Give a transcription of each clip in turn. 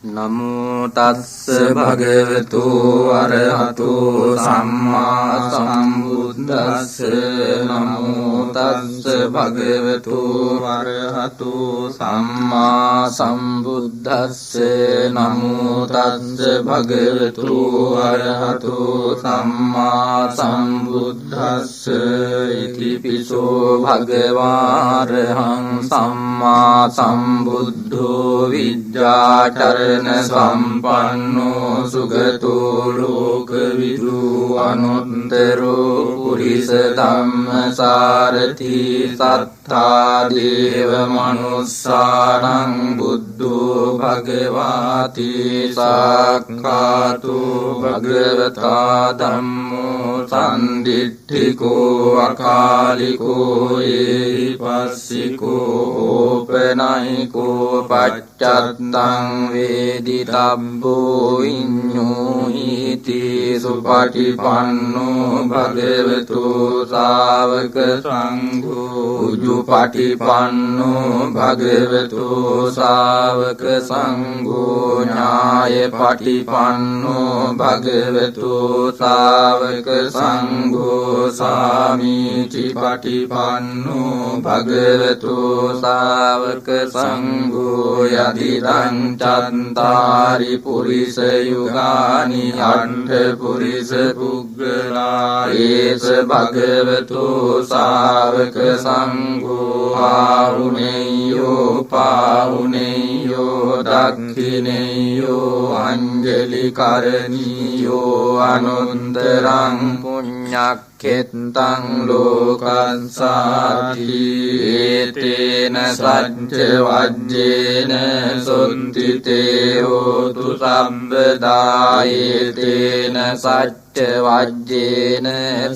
නමෝ තස්ස භගවතු අරහතෝ සම්මා සම්බුද්දස්ස නමෝ තස්ස භගවතු අරහතෝ සම්මා සම්බුද්දස්ස නමෝ තස්ස භගවතු අරහතෝ සම්මා සම්බුද්දස්ස ඉතිපිසෝ භගවාරහං සම්මා සම්බුද්ධෝ විජ්ජාචර සම්පන්නෝ සුගතෝ ලෝකවිදු අනුත්තරෝ පුරිස ධම්මසාරති සත්තා දේව මනුස්සානං බුද්ධෝ භගවාති සක්ඛාතු භගවතා ධම්මෝ සම්දිට්ඨිකෝ අකාලිකෝ ඒහිපස්සිකෝ ඕපනයිකෝ පච්චත්තං වේදිතබ්බෝ විඤ්ඤෝ හිති සුපටිපන්නෝ භගවතු ශාවක සංඝෝ උජුපටිපන්නෝ භගවතු ශාවක සංඝෝ ඥායපටිපන්නෝ භගවතු ශාවක සංඝෝ සාමීචි පටිපන්නෝ භගවතු ශාවක සංඝෝ යදිදං චන්තාරි පුරිස යුගානි අට්ඨ පුරිස පුග්ගලා ඒස භගවතු ශාවක සංඝෝ ආහුනේයෝ පාහුනේයෝ දක්ඛිනේයෝ අංජලි කරණීයෝ අනුන්තරං පුඤ්ඤක්ඛෙත්තං ලෝකස්සාති ඒතේන සච්ච වජ්ජේන සොන්තිතේ හෝතු සම්බදා ඒතේන සච්ච වජ්ජේන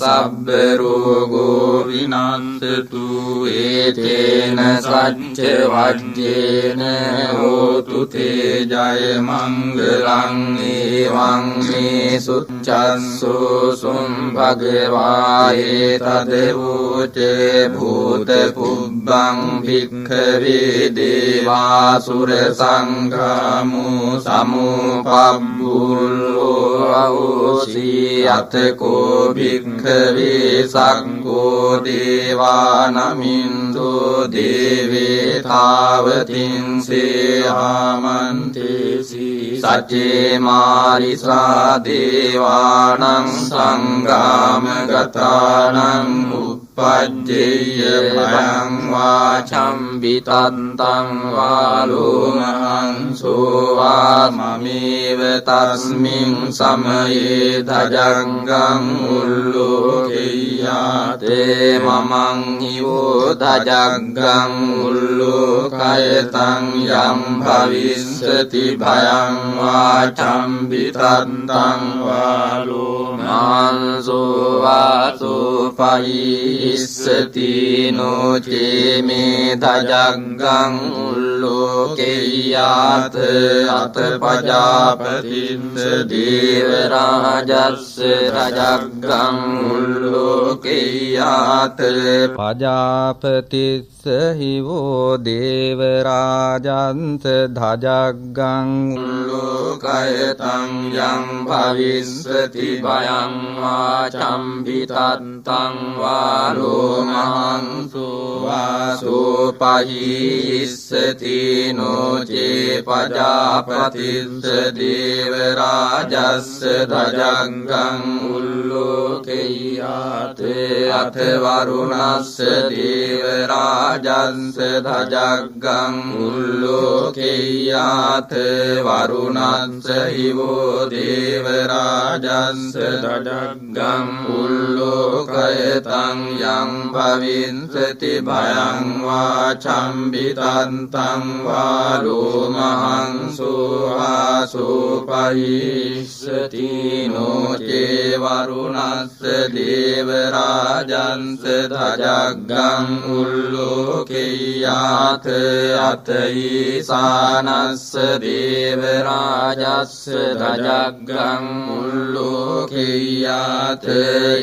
සබ්බ රෝගෝ විනස්සතු ඒතේන සච්ච වජ්ජේන හෝතු තේ ජය මංගලං ඒවං මේ සුච්ඡස්සෝ සුම් භගවා ඒතදේවෝචේ භූත පුබ්බං භික්ඛවේ දේවාසුර සංඝාමෝ සමුපබ්බුල්ලෝ අවසී අතකෝ භික්ඛවේ සංඝෝ දේවානමින්දෝ දේවේ තාවතින්සේ ආමන්තේසි සච්චේ මාරිසා දේවානං සංගාම ගතානං පජ්ජේය භයං වාචම් විතත්තං වාලෝමහංසෝ වාමමේව තස්මින් සමයේ ධජංගං උල්ලෝකෙය්‍යාතේ මමං හිවෝ ධජංගං උල්ලෝකයතං යම් භවිස්සති භයං වාචම් විතත්තං වාලෝමහංසෝ වාසෝ පයි ඉස්සති නොචේ මේ ධජංගං උල්ලෝකෙය්‍යාත අත පජාපතිස්ස දේව රාජස්ස ධජංගං උල්ලෝකෙය්‍යාත පජාපතිස්ස හිවෝ දේව රාජන්ත ධජංගං උල්ලෝකයතං යං භවිස්සති භයං වාචම් විතත්තං වාලෝමහංසෝ වාසෝ පහිස්සති නොචේ පජාපතිස්ස දේව රාජස්ස ධජංගං උල්ලෝකෙය්‍යාත අත වරුණස්ස දේව රාජස්ස ධජංගං උල්ලෝකෙය්‍යාත වරුණස්ස හිවෝ දේව රාජස්ස ධජංගං උල්ලෝකයතං යං භවිස්සති භයං වාචම් විතත්තං වාලෝමහංසෝ සුවාසුපහිස්සති නොචේ වරුණස්ස දේවරාජන්ස ධජග්ගං උල්ලෝකෙය්‍යාත අතයිසානස්ස දේවරාජස්ස ධජග්ගං උල්ලෝකෙය්‍යාත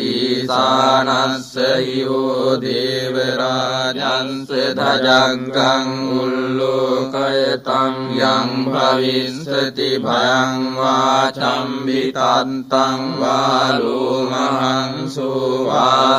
ඊසානස්ස යෝ දේවරාජන්ස ධජග්ගං උල්ලෝකයතං යං භවිස්සති භයං වාචම්බිතන්තං වාලෝමහං සුවාසුපහිස්සති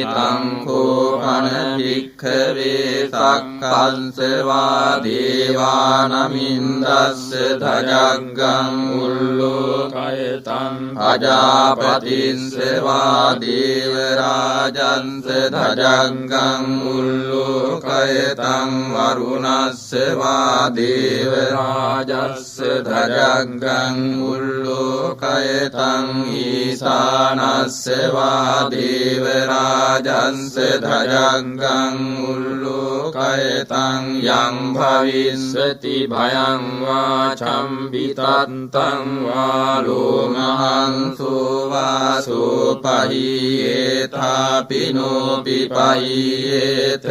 තං කෝපන භික්ඛවේ සක්කංස වා දේවානමින්දස්ස ධජග්ගං උල්ලෝකයතං අජාපතිස්ස වා දේවරාජන්ස ධජග්ගං උල්ලෝකයතං වරුණස්ස වා දේවරාජස්ස ධජග්ගං උල්ලෝකයතං ඊසානස්ස වා දේවරාජන්ස ධජග්ගං උල්ලෝකයතං යං භවිස්සති භයං වාචම්බිතන්තං වාලෝමහං සුවාසුපහියේතාපිනෝපි පහියේත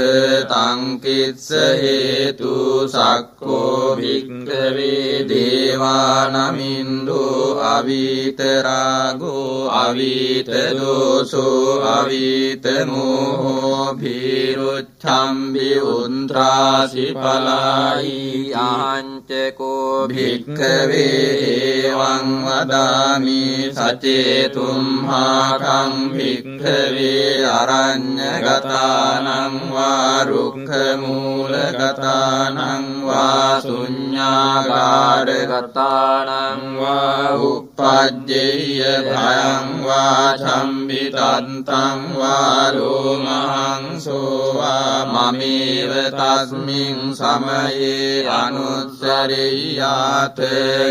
තං කිස්ස හේතු සක්කෝ භික්ඛවේ දේවානමින්දෝ අවීතරාගෝ අවීතදෝසෝ අවීතමෝහෝ භීරුච්ඡම්බි උන්ත්‍රාසි පලායි ආංචකෝ භික්ඛවේ එවං වදාමි සචේතුම්හාකං භික්ඛවේ අරඤ්ඤගතානං වා රුක්ඛමූලගතානං වා ශුඤ්ඤාගාරගතානං වා uppajjeyය භයං වාචම්බිතන්තං වා ලෝමහං සෝවා මමේව තස්මින් සමයේ අනුස්සරෙය්‍යාත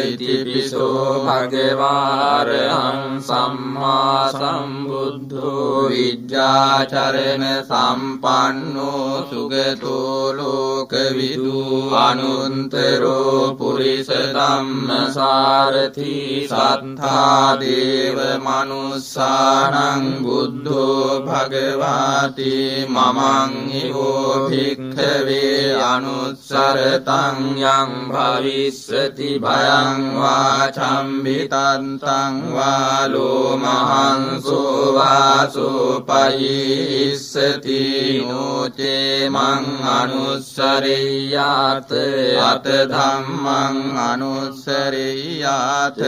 ඉතිපිසෝ භගවාරහං සම්මා සම්බුද්ධෝ විජ්ජාචරණ සම්පන්නෝ සුගතෝ ලෝකවිදු අනුන්තරෝ පුරිස ධම්මසාරථි සත්තා දේව මනුස්සානං බුද්ධෝ භගවාති මමං හිවෝ භික්ඛවේ අනුස්සරතං යං භවිස්සති භයං වාචම්බිතන්තං වාලෝමහං සුවාසුපහිස්සති නොචේ මං අනුස්සරෙය්‍යාත අත ධම්මං අනුස්සරෙය්‍යාත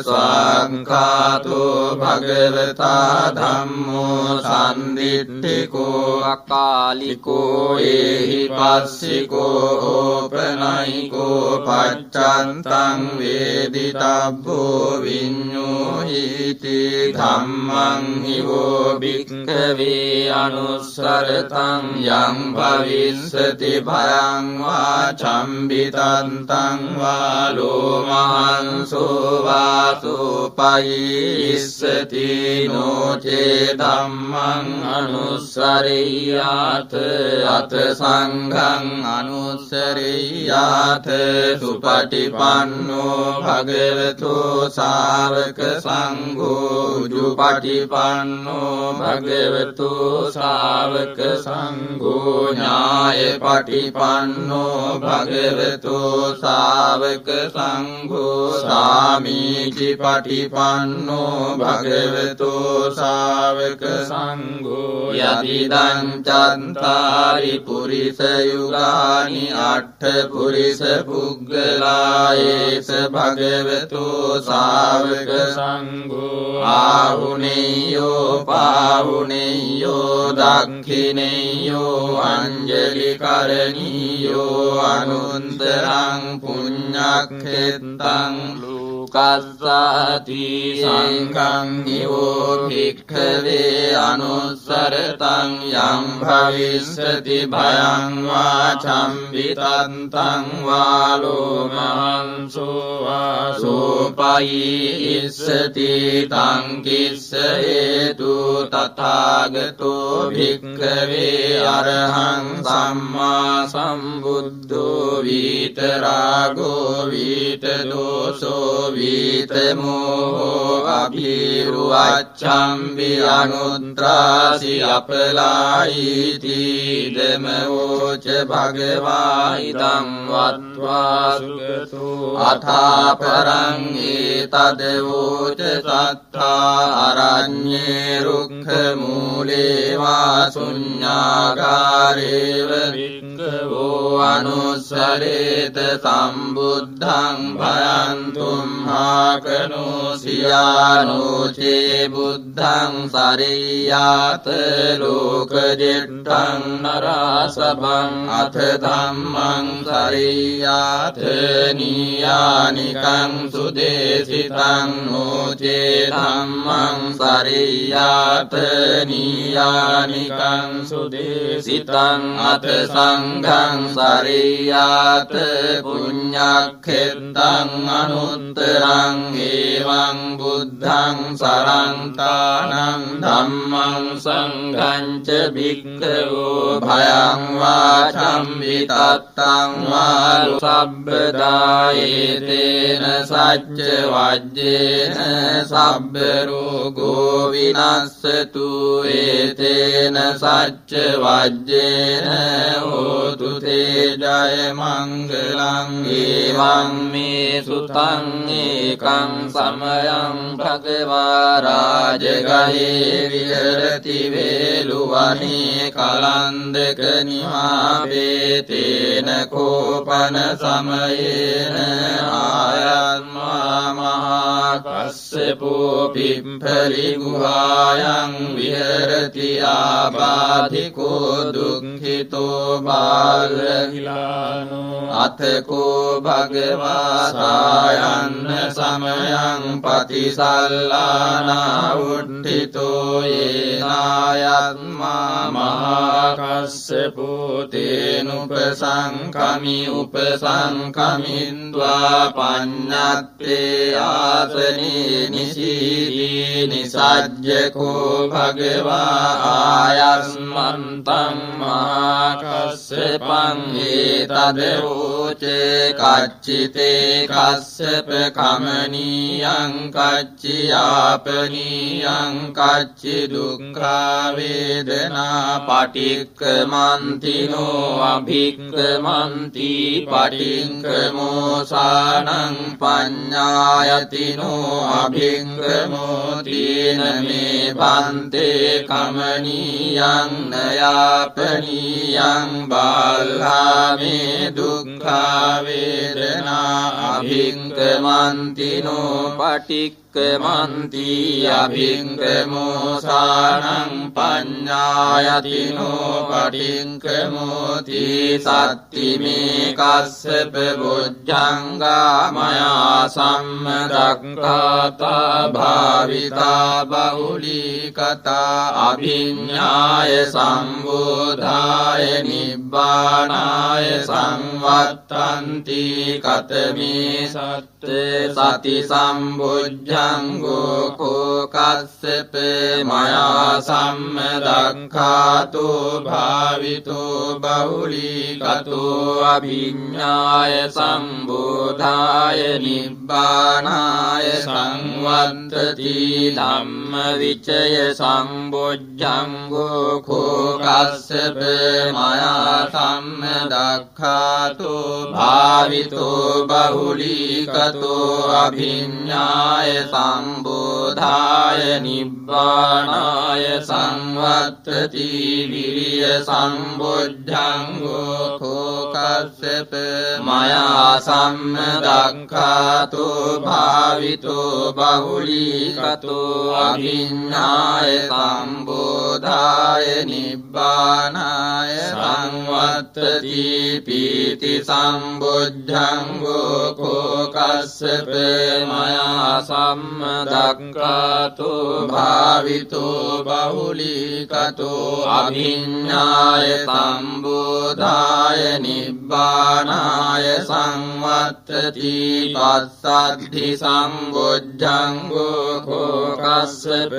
ස්වාංඛාතෝ භගවතා ධම්මෝ සම්දිට්ඨිකෝ අකාලිකෝ ඒහි පස්සිකෝ ඕපනයිකෝ පච්චන්තං වේදිතබ්බෝ විඤ්ඤෝහිති ධම්මං හිවෝ භික්ඛවේ අනුස්සරතං යං භවිස්සති භයං වාචම්බිතන්තං වාලෝමහං සුවාසුපහිස්සති නොචේ ධම්මං අනුස්සරෙය්‍යාත අත සංඝං අනුස්සරෙය්‍යාත සුපටිපන්නෝ භගවතෝ ශාවක සංඝෝ උජුපටිපන්නෝ භගවතෝ ශාවක සංඝෝ ඥායපටිපන්නෝ භගවතෝ ශාවක සංඝෝ සාමීචි පටිපන්නෝ භගවතෝ ශාවක සංඝෝ යතිදං චත්තාරි පුරිස යුගානි අට්ඨ පුරිස පුග්ගලායේස භගවතෝ ශාවක සංඝෝ ආහුනේයෝ පාහුනේයෝ දක්ඛිනේයෝ අංජලි කරණීයෝ අනුන්තරං පුඤ්ඤක්ඛෙත්තං උකස්සාති සංඝං නිවෝ භික්ඛවේ අනුස්සරතං යං භවිස්සති භයං වා චම්බිතන්තං වා ලෝමහංසෝ වා සෝපයිස්සති තං කිස්ස හේතු තථාගතෝ භික්ඛවේ අරහං සම්මා සම්බුද්ධෝ විතරාගෝ විතදෝසෝ විතමෝහෝ අභිරුවච්ඡම්බි අනුත්‍රාසි අපලායිති ධමෝච භගවා ඉදං වත්වා සුගතෝ අථාපරං ඒතදවෝච සත්තා අරඤ්ඤේ රුක්ඛ මූලේ වා ශුඤ්ඤාගාරේව වික්ඛවෝ අනුස්සරේත සම්බුද්ධං භයන්තුම් හාකනෝ සියානෝචේ බුද්ධං සරියාත ලෝකජෙට්ඨං නරාසභං අත ධම්මං සරියාත නියානිකං සුදේසිතං නෝචේ ධම්මං සරියාත නියානිකං සුදේසිතං අත සංඝං සරියාත පුඤ්ඤක්ඛෙත්තං අනුත්තරං එවං බුද්ධං සරන්තානං ධම්මං සංඝං ච භික්ඛවෝ භයං වාචම්බිතත්තං වා සබ්බදායේතේන සච්ච වජ්ජේන සබ්බ රෝගෝ විනස්සතු ඒතේන සච්ච වජ්ජේන හෝතු තේ ජය මංගලං එවං මේ සුතං ඒකං සමයං භගවා රාජගහේ විහෙරති වේලුවනේ කලන්දක නිමාපේතේන කෝපන සමයේන ආයත්මා මහා කස්සපෝ පිම්ඵලි ගුහායන් විහෙරති ආබාධිකෝ දුක්ඛිතෝ බාලහිලානෝ අතකෝ භගවා සායන්න සමයං පතිසල්ලානා උට්ඨිතෝ යේනායත්මා මහා කස්සපෝ තේනුපසංකමි උපසංකමින්ද්වා පඤ්ඤත්තේ ආසනේ නිසීදී නිසජ්ජකෝ භගවා ආයස්මන්තං මහා කස්සපං ඒතදෝචේ කච්චිතේ කස්සප කමනීයං කච්චියාපනීයං කච්චි දුක්ඛා වේදනා පටික්ඛමන්තිනෝ අභික්ඛමන්ති පටික්ඛමෝසානං පඤ්ඤායතිනෝ අභික්ඛමෝ තීන මේ බන්තේ කමනීයං නයාපනීයං බාල්හාමේ දුක්ඛා වේදනා අභික්ඛමන්තිනෝ පටික්ඛමන්ති අභික්ඛමෝසානං පඤ්ඤායතිනෝ පටික්ඛමෝති සත්තිමේ කස්සප බොජ්ජංගා මයා සම්මදක්ඛාතා භාවිතා බහුලීකතා අභිඤ්ඤාය සම්බෝධාය නිබ්බානාය සංවත්තන්ති කතමේ සත්තේ සති සම්බුද්ධංගෝ කෝ කස්සප මයා සම්මදක්ඛාතෝ භාවිතෝ බහුලීකතෝ අභිඤ්ඤාය සම්බෝධාය නිබ්බානාය සංවත්තති ධම්ම විචය සම්බොජ්ජංගෝ කෝ කස්සප මයා සම්මදක්ඛාතෝ භාවිතෝ බහුලීකතෝ අභිඤ්ඤාය සම්බෝධාය නිබ්බානාය සංවත්තති විරිය සම්බොජ්ජංගෝ කෝ කස්සප මයා සම්මදක්ඛාතු භාවිතෝ බහුලීකතෝ අභිඤ්ඤාය සම්බෝධාය නිබ්බානාය සංවත්තති පීති සම්බුද්ධංගෝ කෝ කස්සප මයා සම්මදක්ඛාතු භාවිතෝ බහුලීකතෝ අභිඤ්ඤාය සම්බෝධාය නිබ්බානාය සංවත්තති පස්සද්ධි සම්බුද්ධංගෝ කෝ කස්සප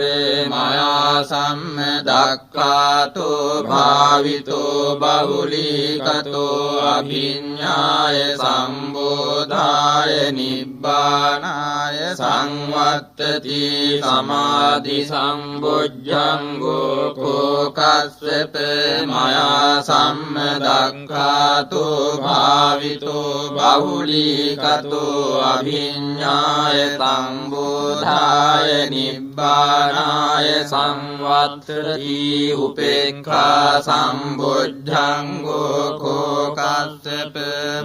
මයා සම්මදක්ඛාතෝ භාවිතෝ බහුලීකතෝ අභිඤ්ඤාය සම්බෝධාය නිබ්බානාය සංවත්තති සමාධි සම්බුද්ධංගෝ කෝ කස්සප මයා සම්මදක්ඛාතෝ භාවිතෝ බහුලීකතෝ අභිඤ්ඤාය සම්බෝධාය නිබ්බානාය සංවත්තති උපේක්ඛා සම්බුද්ධංගෝ කෝ කස්සප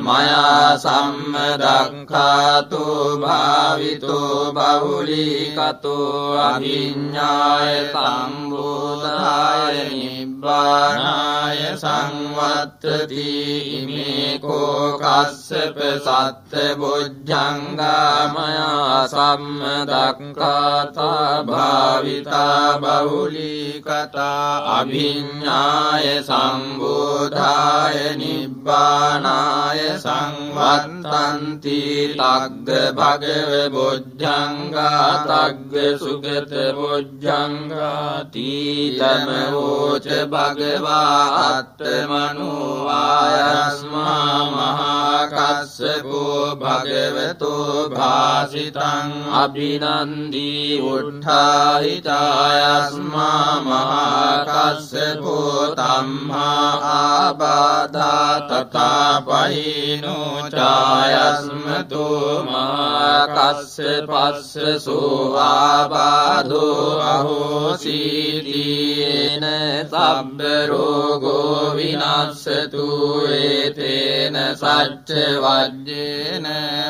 මයා සම්මදක්ඛාතෝ භාවිතෝ බහුලීකතෝ අභිඤ්ඤාය සම්බෝධාය නිබ්බානාය සංවත්තති ඉමේ කෝ කස්සප සත්ත බොජ්ජංගා මයා සම්මදක්ඛාතා භාවිතා බහුලීකතා අභිඤ්ඤාය සම්බෝධාය නිබ්බානාය සංවත්තන්ති තග්ග භගව බොජ්ජංගා තග්ග සුගත බොජ්ජංගා තීතම වෝච භගවා අත්තමනෝ ආයස්මා මහා කස්සපෝ භගවතෝ භාසිතං අභිනන්දී උට්ඨාහිතායස්මා මහා කස්සපෝ තම්හා ආබාධා තථා පහිනෝ චායස්මතෝ මහා කස්සපස්සසෝ ආබාධෝ අහෝසීතියේන සබ්බ රෝගෝ විනස්සතු ඒතේන සච්ච වජ්ජේන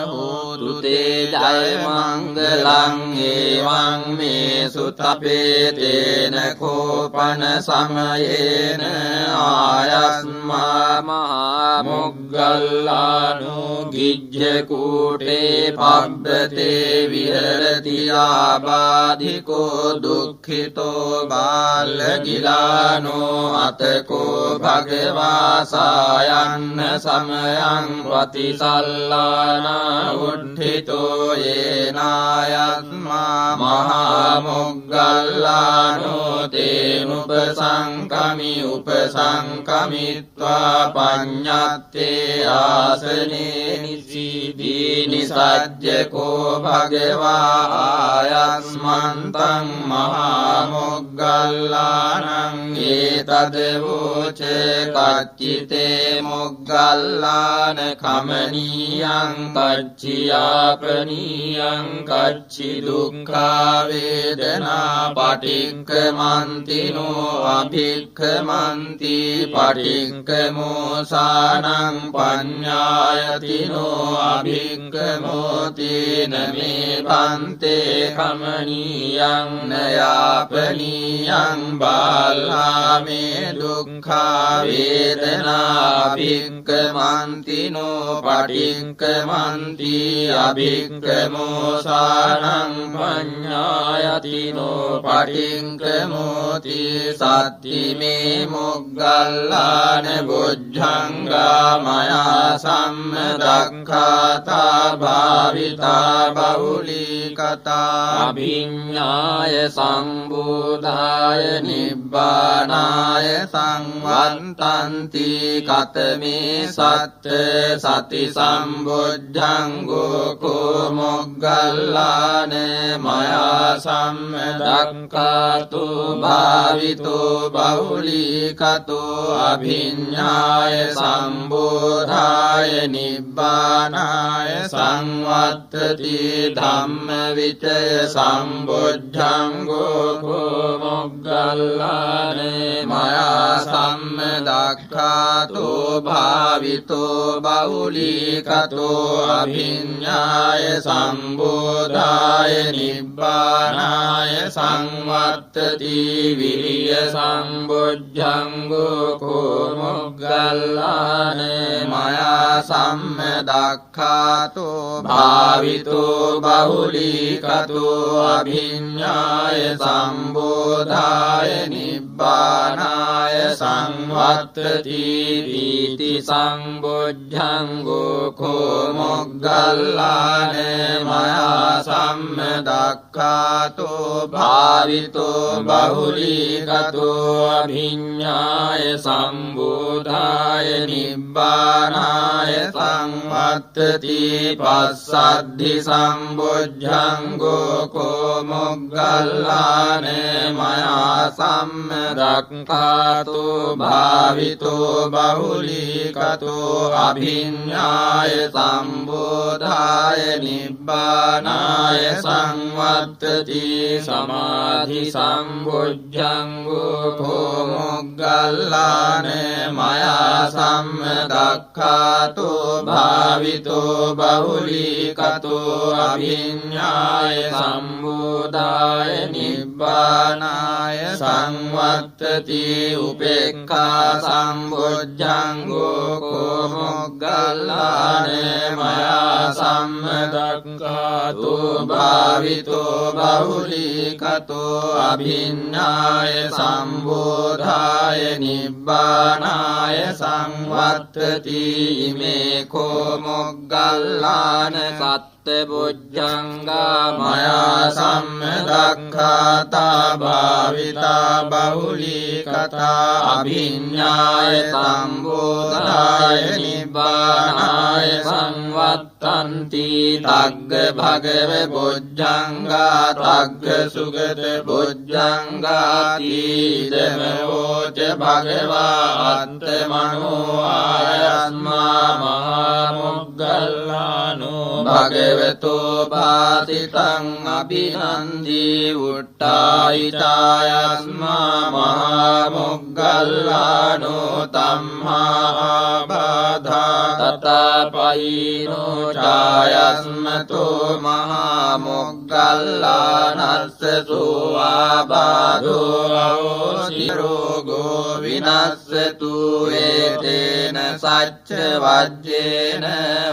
හෝතු තේ ජය මංගලං ඒවං මේ සුතපේතේන කෝපන සමයේන ආයස්මා මහා මොග්ගල්ලානෝ ගිජ්ජ කූටේ පබ්බතේ විහෙරති ආබාධිකෝ දුක්ඛිතෝ බාලගිලානෝ අතකෝ භගවා සායන්න සමයං වතිසල්ලානා උද්ධිතෝ යේනායස්මා මහා මොග්ගල්ලානෝ තේනුපසංකමි උපසංකමිත්වා පඤ්ඤත්තේ ආසනේ නිසීදී නිසජ්ජකෝ භගවා ආයස්මන්තං මහා මොග්ගල්ලානං ඒතදවෝච කච්චිතේ මොග්ගල්ලාන කමනීයං කච්චියාපනීයං කච්චි දුක්ඛා වේදනා පටික්ඛමන්තිනෝ අභික්ඛමන්ති පටික්ඛමෝසානං පඤ්ඤායතිනෝ අභික්ඛමෝති නමේ පන්තේ කමනීයං නයාපනීයං බාලාමේ දුක්ඛා වේදනා භික්ඛමන්තිනෝ පටික්ඛමන්ති අභික්ඛමෝසානං පඤ්ඤායතිනෝ පටික්ඛමෝති සත්තිමේ මොග්ගල්ලාන බොජ්ජංගා මයා සම්මදක්ඛාතා භාවිතා බහුලීකතා අභිඤ්ඤාය සම්බෝධාය නිබ්බානාය සංවත්තන්ති කතමේ සත්ත සති සම්බොජ්ජංගෝ කෝ මොග්ගල්ලාන මයා සම්මදක්ඛාතු භාවිතෝ බහුලීකතෝ අභිඤ්ඤාය සම්බෝධාය නිබ්බානාය සංවත්තති ධම්ම විචය සම්බොජ්ජංගෝ කෝ මොග්ගල්ලාන මයා සම්මදක්ඛාතෝ භාවිතෝ බහුලීකතෝ අභිඤ්ඤාය සම්බෝධාය නිබ්බානාය සංවත්තති විරිය සම්බොජ්ජංගෝ කෝ මොග්ගල්ලාන මයා සම්මදක්ඛාතෝ භාවිතෝ බහුලීකතෝ අභිඤ්ඤාය සම්බෝධාය නිබ්බානාය සංවත්තති වීති සම්බොජ්ජංගෝ කෝ මොග්ගල්ලාන මයා සම්මදක්ඛාතෝ භාවිතෝ බහුලීකතෝ අභිඤ්ඤාය සම්බෝධාය නිබ්බානාය සංවත්තති පස්සද්ධි සම්බොජ්ජංගෝ කෝ මොග්ගල්ලාන මයා සම්මදක්ඛාතෝ භාවිතෝ බහුලීකතෝ අභිඤ්ඤාය සම්බෝධාය නිබ්බානාය සංවත්තති සමාධි සම්බොජ්ජංගෝ කෝ මොග්ගල්ලාන මයා සම්මදක්ඛාතෝ භාවිතෝ බහුලීකතෝ අභිඤ්ඤාය සම්බෝධාය නිබ්බානාය සංවත්තති උපේක්ඛා සම්බොජ්ජංගෝ කෝ මොග්ගල්ලාන මයා සම්මදක්ඛාතෝ භාවිතෝ බහුලීකතෝ අභිඤ්ඤාය සම්බෝධාය නිබ්බානාය සංවත්තති ඉමේ කෝ මොග්ගල්ලාන බොජ්ජංගා මයා සම්මදක්ඛාතා භාවිතා බහුලීකතා අභිඤ්ඤාය සම්බෝධාය නිබ්බානාය සංවත්තන්ති තග්ග භගව බොජ්ජංගා තග්ග සුගත බොජ්ජංගාති ඉදමෝච භගවා අත්තමනෝ ආයස්මා මහා මොග්ගල්ලානෝ භගවතෝ භාසිතං අභිනන්දී උට්ඨායිතායස්මා මහා මොග්ගල්ලානෝ තම්හා ආබාධා තතපයිනෝ ඡායස්මතෝ මහා මොග්ගල්ලානස්ස සෝආබාධෝ අවෝසිරෝගෝ විනස්සතු ඒතේන සච්ච වජ්ජේන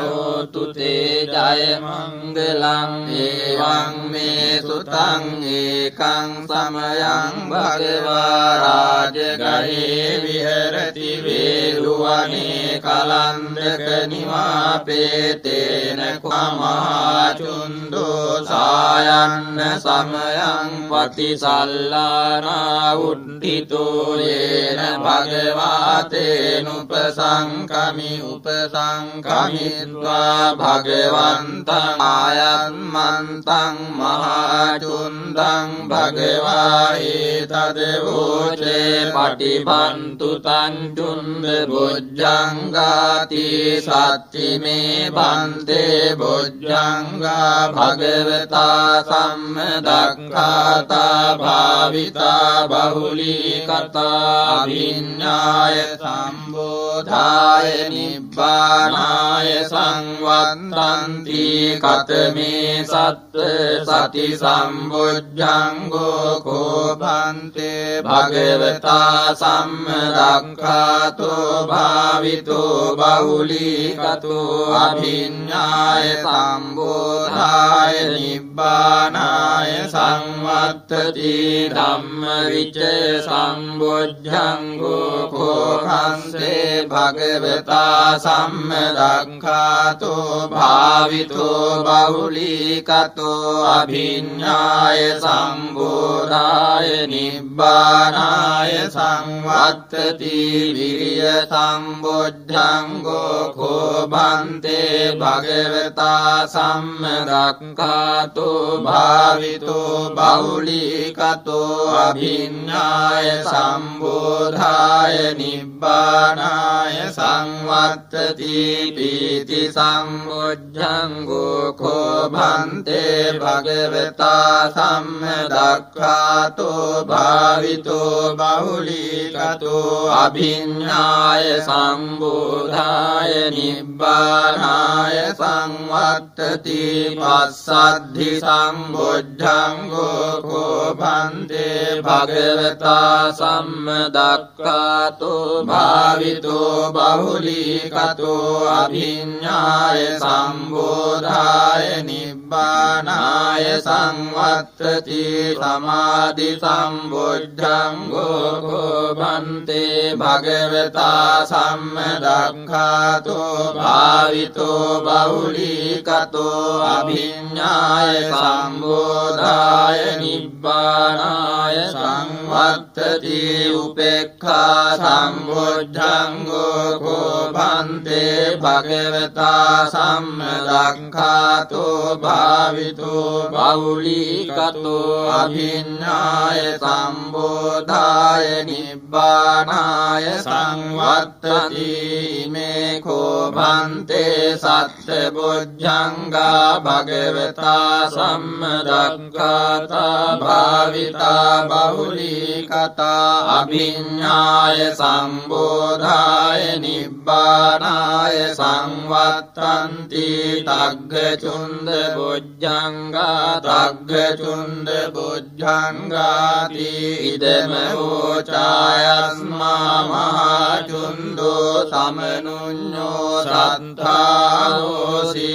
හෝතු තේ ජය මංගලං එවං මේ සුතං ඒකං සමයං භගවා රාජගහේ විහෙරති වේළුවනේ කලන්දක නිවාපේතේන කමහා චුන්දෝ සායන්න සමයං පටිසල්ලානා උද්ධිතෝ යේන භගවා තේනුපසංකමි උපසංකමිත්වා භගවන්තං ආයන්මන්තං මහාචුන්දං භගවා ඒතදවෝචේ පටිපන්තු තං චුන්ද බොජ්ජංගාති සච්චිමේ බන්තේ බොජ්ජංගා භගවතා සම්මදක්ඛාතා භාවිතා බහුලීකතා අභිඤ්ඤාය සම්බෝධාය නිබ්බානාය සංවත්තන්ති කතමේ සත්ත සති සම්බොජ්ජංගෝ කෝපන්තේ භගවතා සම්මදක්ඛාතෝ භාවිතෝ බහුලීකතෝ අභිඤ්ඤාය සම්බෝධාය නිබ්බානාය සංවත්තති ධම්මවිචය සම්බොජ්ජංගෝ කෝපන්තේ භගවතා සම්මදක්ඛාතෝ භාවිතෝ බහුලීකතෝ අභිඤ්ඤාය සම්බෝධාය නිබ්බානාය සංවත්තති විරිය සම්බොජ්ජංගෝ කෝභන්තේ භගවතා සම්මදක්ඛාතෝ භාවිතෝ බහුලීකතෝ අභිඤ්ඤාය සම්බෝධාය නිබ්බානාය සංවත්තති පීති සම්බොජ්ජංගෝ කෝ භන්තේ භගවතා සම්මදක්ඛාතෝ භාවිතෝ බහුලීකතෝ අභිඤ්ඤාය සම්බෝධාය නිබ්බානාය සංවත්තති පස්සද්ධි සම්බොජ්ජංගෝ කෝ භන්තේ භගවතා සම්මදක්ඛාතෝ භාවිතෝ බහුලීකතෝ අභිඤ්ඤාය සම්බෝධාය නිබ්බානාය සංවත්තති සමාධි සම්බොජ්ජංගෝ කෝ භන්තේ භගවතා සම්මදක්ඛාතෝ භාවිතෝ බහුලීකතෝ අභිඤ්ඤාය සම්බෝධාය නිබ්බානාය සංවත්තති උපේක්ඛා සම්බොජ්ජංගෝ කෝ භන්තේ භගවතා සම්මදක්ඛාතෝ භාවිතෝ බහුලීකතෝ අභිඤ්ඤාය සම්බෝධාය නිබ්බානාය සංවත්තති මේ කෝ භන්තේ සත්බොජ්ජංගා භගවතා සම්මදක්ඛාතා භාවිතා බහුලීකතා අභිඤ්ඤාය සම්බෝධාය නිබ්බානාය සංවත්තන්ති තග්ගචුන්ද බොජ්ජංගා තග්ගචුන්ද බොජ්ජංගාති ඉදම වෝචායස්මා මහචුන්දෝ සමනුඤ්ඤෝ සත්තාවෝසි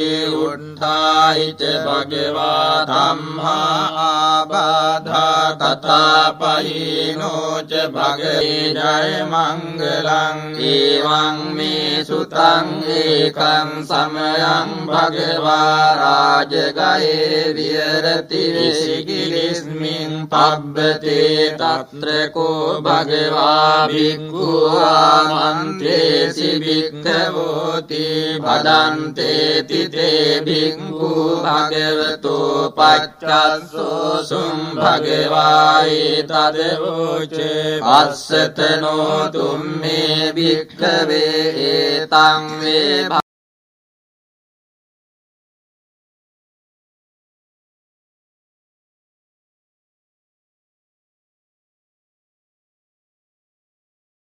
උත්ථායිච භගවා ධම්මා ආබාධා තථාපයිනෝ ච භගේ ජය මංගලං එවං මේ සුතං ඒකං සමයං භගවා රාජගයේ විහෙරති විසිකිරිස්මින් පබ්බතේ තත්‍ර කෝ භගවා භික්ඛු ආමන්ත්‍රේසි භික්ඛවෝති භදන්තේ තිතේ භික්ඛු භගවතෝ පච්චස්සෝ සුම් භගවායි තදවෝචේ අස්සතනෝ තුම්මේ භික්ඛවේ ඒතං වේ